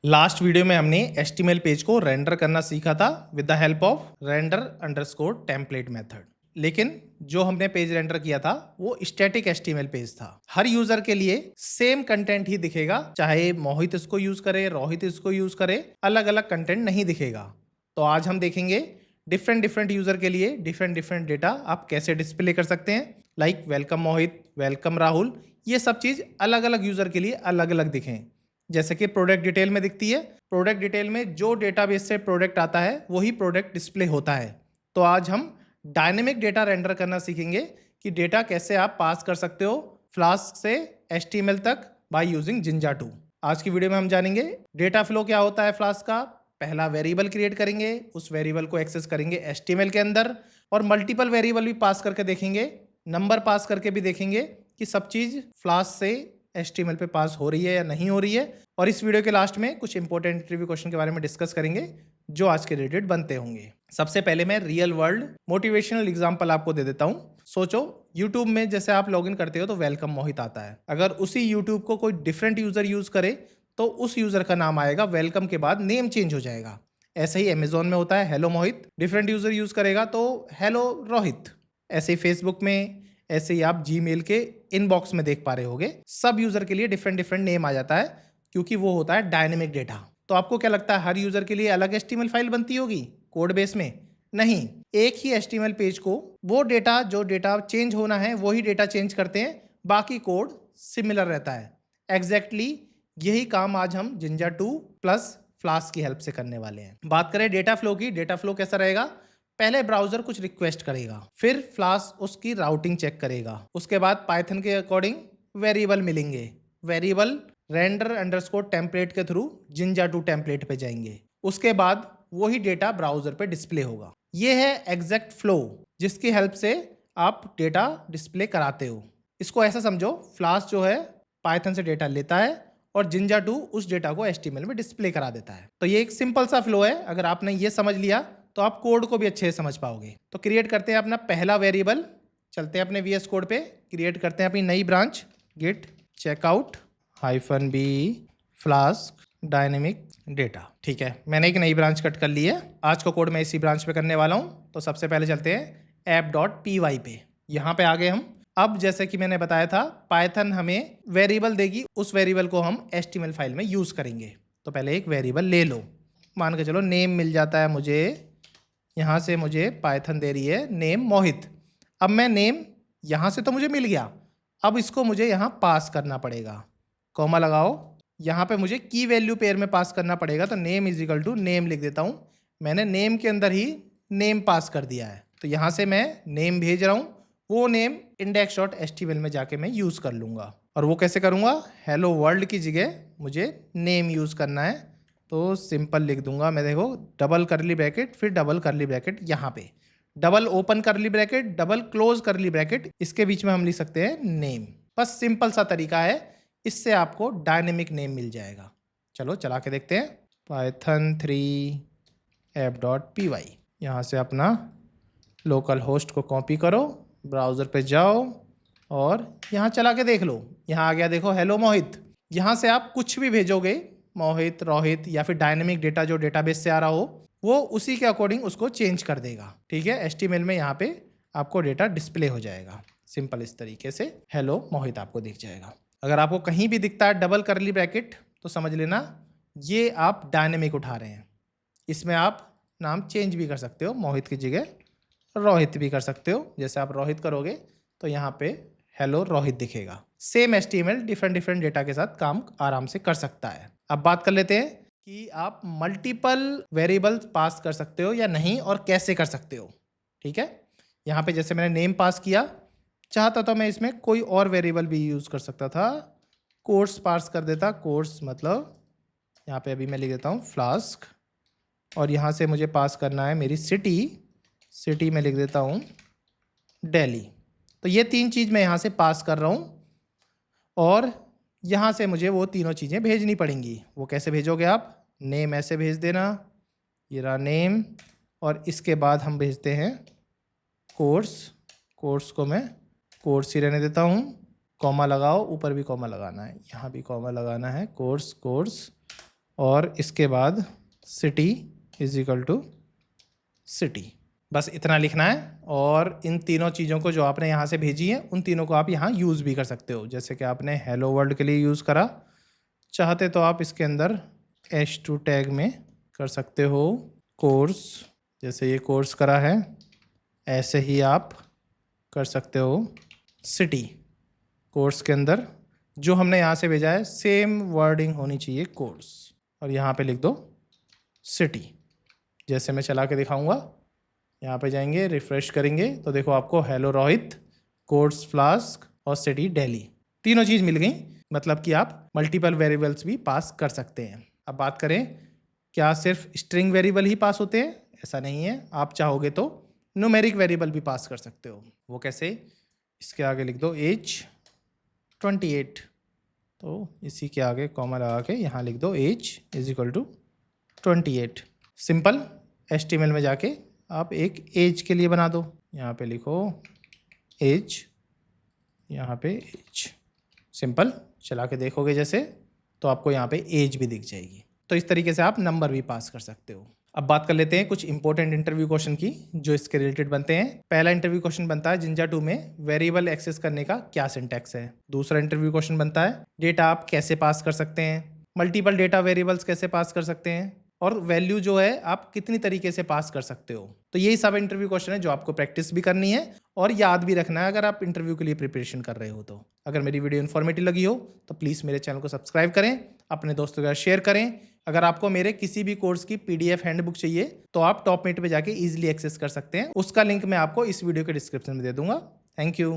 Last video में हमने HTML page को रेंडर करना सीखा था with the help of render underscore template method. लेकिन जो हमने पेज रेंडर किया था वो स्टैटिक HTML पेज था। हर यूजर के लिए सेम कंटेंट ही दिखेगा, चाहे मोहित इसको यूज करे, रोहित इसको यूज करे, अलग अलग कंटेंट नहीं दिखेगा। तो आज हम देखेंगे डिफरेंट डिफरेंट यूजर के लिए डिफरेंट डिफरेंट डेटा आप कैसे डिस्प्ले कर सकते हैं। लाइक वेलकम मोहित, वेलकम राहुल, ये सब चीज अलग अलग यूजर के लिए अलग अलग दिखें। जैसे कि प्रोडक्ट डिटेल में दिखती है, प्रोडक्ट डिटेल में जो डेटाबेस से प्रोडक्ट आता है वही प्रोडक्ट डिस्प्ले होता है। तो आज हम डायनेमिक डेटा रेंडर करना सीखेंगे कि डेटा कैसे आप पास कर सकते हो फ्लास्क से HTML तक बाय यूजिंग जिंजा 2। आज की वीडियो में हम जानेंगे डेटा फ्लो क्या होता है फ्लास्क का। पहला वेरिएबल क्रिएट करेंगे, उस वेरिएबल को एक्सेस करेंगे HTML के अंदर और मल्टीपल वेरिएबल भी पास करके देखेंगे, नंबर पास करके भी देखेंगे कि सब चीज़ फ्लास्क से HTML पे पास हो रही है या नहीं हो रही है। और इस वीडियो के लास्ट में कुछ इंपॉर्टेंट इंटरव्यू क्वेश्चन के बारे में डिस्कस करेंगे जो आज के रिलेटेड बनते होंगे। सबसे पहले मैं रियल वर्ल्ड मोटिवेशनल एग्जांपल आपको दे देता हूँ। सोचो YouTube में जैसे आप लॉगिन करते हो तो वेलकम मोहित आता है। अगर उसी YouTube को कोई डिफरेंट यूजर यूज करे तो उस यूजर का नाम आएगा, वेलकम के बाद नेम चेंज हो जाएगा। ऐसे ही अमेजोन में होता है हेलो मोहित, डिफरेंट यूजर यूज करेगा तो हेलो रोहित। ऐसे ही फेसबुक में, ऐसे ही आप जीमेल के इनबॉक्स में देख पा रहे होगे, सब यूजर के लिए डिफरेंट डिफरेंट नेम आ जाता है क्योंकि वो होता है डायनेमिक डेटा। तो आपको क्या लगता है हर यूजर के लिए अलग HTML फाइल बनती होगी कोड बेस में? नहीं, एक ही HTML पेज को वो डेटा जो डेटा चेंज होना है वही डेटा चेंज करते हैं, बाकी कोड सिमिलर रहता है। एग्जैक्टली यही काम आज हम जिंजा 2 प्लस फ्लास्क की हेल्प से करने वाले हैं। बात करें डेटा फ्लो की, डेटा फ्लो कैसा रहेगा? पहले ब्राउजर कुछ रिक्वेस्ट करेगा, फिर फ्लास्क उसकी राउटिंग चेक करेगा, उसके बाद पाइथन के अकॉर्डिंग वेरिएबल मिलेंगे, वेरिएबल रेंडर अंडरस्कोर टेम्पलेट के थ्रू जिंजा 2 टेम्पलेट पे जाएंगे, उसके बाद वही डेटा ब्राउजर पे डिस्प्ले होगा। ये है एग्जैक्ट फ्लो जिसकी हेल्प से आप डेटा डिस्प्ले कराते हो। इसको ऐसा समझो, फ्लास्क जो है पाइथन से डेटा लेता है और जिंजा 2 उस डेटा को HTML में डिस्प्ले करा देता है। तो ये एक सिंपल सा फ्लो है। अगर आपने ये समझ लिया तो आप कोड को भी अच्छे से समझ पाओगे। तो क्रिएट करते हैं अपना पहला वेरिएबल, चलते हैं अपने VS कोड पे, क्रिएट करते हैं अपनी नई branch git checkout -b flask dynamic data. ठीक है, मैंने एक नई ब्रांच कट कर ली है। आज का कोड मैं इसी ब्रांच पे करने वाला हूँ। तो सबसे पहले चलते हैं app.py पे, यहाँ पे आ गए हम। अब जैसे कि मैंने बताया था पाइथन हमें वेरिएबल देगी, उस वेरिएबल को हम HTML फाइल में यूज़ करेंगे। तो पहले एक वेरिएबल ले लो, मान के चलो नेम मिल जाता है मुझे, यहाँ से मुझे पाइथन दे रही है नेम मोहित। अब मैं नेम यहाँ से तो मुझे मिल गया, अब इसको मुझे यहाँ पास करना पड़ेगा, कॉमा लगाओ, यहाँ पे मुझे की वैल्यू पेयर में पास करना पड़ेगा। तो name is equal to name लिख देता हूँ। मैंने नेम के अंदर ही नेम पास कर दिया है, तो यहाँ से मैं नेम भेज रहा हूँ, वो नेम index.html में जाके मैं यूज़ कर लूँगा। और वो कैसे करूँगा? हेलो वर्ल्ड की जगह मुझे नेम यूज़ करना है, तो सिंपल लिख दूंगा मैं, देखो डबल करली ब्रैकेट फिर डबल करली ब्रैकेट, यहाँ पे डबल ओपन करली ब्रैकेट डबल क्लोज करली ब्रैकेट, इसके बीच में हम लिख सकते हैं नेम। बस सिंपल सा तरीका है, इससे आपको डायनेमिक नेम मिल जाएगा। चलो चला के देखते हैं। python3 app.py, यहाँ से अपना लोकल होस्ट को कॉपी करो, ब्राउज़र पे जाओ और यहाँ चला के देख लो। यहाँ आ गया, देखो हेलो मोहित। यहाँ से आप कुछ भी भेजोगे, मोहित, रोहित या फिर डायनेमिक डेटा जो डेटाबेस से आ रहा हो, वो उसी के अकॉर्डिंग उसको चेंज कर देगा। ठीक है, HTML में यहाँ पे आपको डेटा डिस्प्ले हो जाएगा। सिंपल इस तरीके से हेलो मोहित आपको दिख जाएगा। अगर आपको कहीं भी दिखता है डबल करली ब्रैकेट तो समझ लेना ये आप डायनेमिक उठा रहे हैं। इसमें आप नाम चेंज भी कर सकते हो, मोहित की जगह रोहित भी कर सकते हो। जैसे आप रोहित करोगे तो यहाँ पे हेलो रोहित दिखेगा। Same HTML different different data के साथ काम आराम से कर सकता है। अब बात कर लेते हैं कि आप मल्टीपल वेरिएबल्स पास कर सकते हो या नहीं और कैसे कर सकते हो। ठीक है, यहाँ पे जैसे मैंने नेम पास किया, चाहता तो मैं इसमें कोई और वेरिएबल भी यूज़ कर सकता था, कोर्स पास कर देता। कोर्स मतलब यहाँ पे अभी मैं लिख देता हूँ फ्लास्क, और यहाँ से मुझे पास करना है मेरी सिटी में लिख देता हूँ दिल्ली। तो ये तीन चीज़ मैं यहाँ से पास कर रहा हूँ और यहाँ से मुझे वो तीनों चीज़ें भेजनी पड़ेंगी। वो कैसे भेजोगे आप? नेम ऐसे भेज देना, ये रहा नेम, और इसके बाद हम भेजते हैं कोर्स। कोर्स को मैं कोर्स ही रहने देता हूँ, कॉमा लगाओ, ऊपर भी कॉमा लगाना है, यहाँ भी कॉमा लगाना है, कोर्स और इसके बाद city is equal to city. बस इतना लिखना है। और इन तीनों चीज़ों को जो आपने यहाँ से भेजी है उन तीनों को आप यहाँ यूज़ भी कर सकते हो। जैसे कि आपने हेलो वर्ल्ड के लिए यूज़ करा, चाहते तो आप इसके अंदर H2 टैग में कर सकते हो कोर्स, जैसे ये कोर्स करा है ऐसे ही आप कर सकते हो सिटी। कोर्स के अंदर जो हमने यहाँ से भेजा है सेम वर्डिंग होनी चाहिए कोर्स, और यहाँ पे लिख दो सिटी। जैसे मैं चला के दिखाऊंगा, यहाँ पे जाएंगे रिफ़्रेश करेंगे तो देखो आपको हेलो रोहित, कोर्स फ्लास्क और सिटी दिल्ली तीनों चीज़ मिल गई। मतलब कि आप मल्टीपल वेरिएबल्स भी पास कर सकते हैं। अब बात करें क्या सिर्फ स्ट्रिंग वेरिएबल ही पास होते हैं, ऐसा नहीं है। आप चाहोगे तो न्यूमेरिक वेरिएबल भी पास कर सकते हो। वो कैसे, इसके आगे लिख दो एज 28, तो इसी के आगे कॉमा लगा के यहाँ लिख दो age is equal to 28। Simple HTML में जाके आप एक एज के लिए बना दो, यहाँ पे लिखो एज, यहाँ पे एज। सिंपल चला के देखोगे जैसे तो आपको यहाँ पे एज भी दिख जाएगी। तो इस तरीके से आप नंबर भी पास कर सकते हो। अब बात कर लेते हैं कुछ इंपॉर्टेंट इंटरव्यू क्वेश्चन की जो इसके रिलेटेड बनते हैं। पहला इंटरव्यू क्वेश्चन बनता है जिंजा 2 में वेरिएबल एक्सेस करने का क्या सिंटैक्स है। दूसरा इंटरव्यू क्वेश्चन बनता है डेटा आप कैसे पास कर सकते हैं, मल्टीपल डेटा वेरिएबल्स कैसे पास कर सकते हैं, और वैल्यू जो है आप कितनी तरीके से पास कर सकते हो। तो यही सब इंटरव्यू क्वेश्चन है जो आपको प्रैक्टिस भी करनी है और याद भी रखना है अगर आप इंटरव्यू के लिए प्रिपरेशन कर रहे हो। तो अगर मेरी वीडियो इन्फॉर्मेटिव लगी हो तो प्लीज़ मेरे चैनल को सब्सक्राइब करें, अपने दोस्तों के साथ शेयर करें। अगर आपको मेरे किसी भी कोर्स की PDF हैंडबुक चाहिए तो आप टॉपमेट पे जाके इजीली एक्सेस कर सकते हैं। उसका लिंक मैं आपको इस वीडियो के डिस्क्रिप्शन में दे दूंगा। Thank you.